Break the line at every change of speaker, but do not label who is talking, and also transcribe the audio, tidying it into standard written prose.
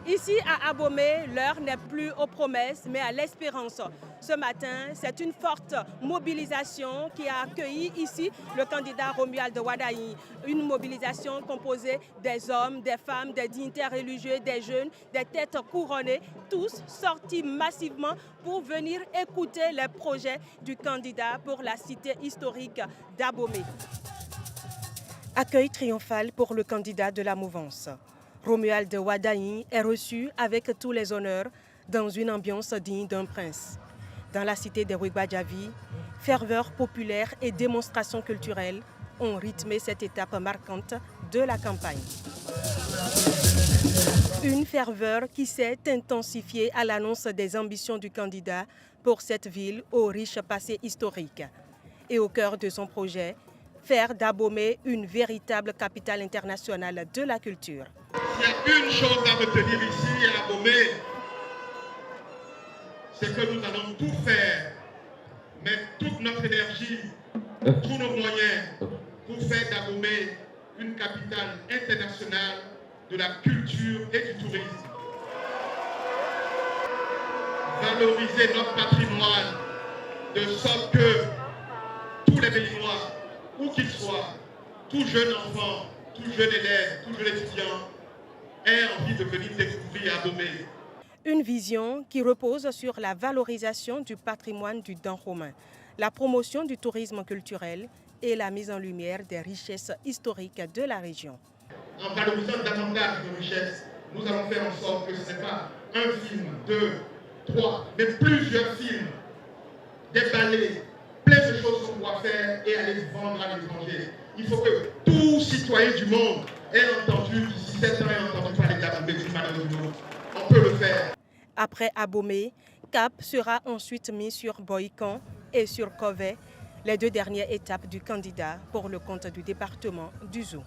Ici à Abomey, l'heure n'est plus aux promesses mais à l'espérance. Ce matin, c'est une forte mobilisation qui a accueilli ici le candidat Romuald Wadahi. Une mobilisation composée des hommes, des femmes, des dignitaires religieux, des jeunes, des têtes couronnées, tous sortis massivement pour venir écouter les projets du candidat pour la cité historique d'Abomey. Accueil triomphal pour le candidat de la mouvance. Romuald Wadahi est reçu avec tous les honneurs dans une ambiance digne d'un prince. Dans la cité des Ouégbadjavi, ferveur populaire et démonstrations culturelles ont rythmé cette étape marquante de la campagne. Une ferveur qui s'est intensifiée à l'annonce des ambitions du candidat pour cette ville au riche passé historique. Et au cœur de son projet, faire d'Abomey une véritable capitale internationale de la culture.
Il y a une chose à retenir ici à Abomey, c'est que nous allons tout faire, mettre toute notre énergie, tous nos moyens pour faire d'Abomey une capitale internationale de la culture et du tourisme. Valoriser notre patrimoine de sorte que tous les Béninois, où qu'ils soient, tout jeune enfant, tout jeune élève, tout jeune étudiant, aient envie de venir découvrir Abomey.
Une vision qui repose sur la valorisation du patrimoine du Dahomey, la promotion du tourisme culturel et la mise en lumière des richesses historiques de la région.
En valorisant davantage nos richesses, nous allons faire en sorte que ce n'est pas un film, deux, trois, mais plusieurs films, des ballets, plein de choses qu'on doit faire et aller vendre à l'étranger. Il faut que tout citoyen du monde ait entendu, d'ici 7 ans, ait entendu parler d'Abomey d'une manière ou d'une autre. On peut le faire.
Après Abomey, cap sera ensuite mis sur Boïkan et sur Kovey, les deux dernières étapes du candidat pour le compte du département du Zou.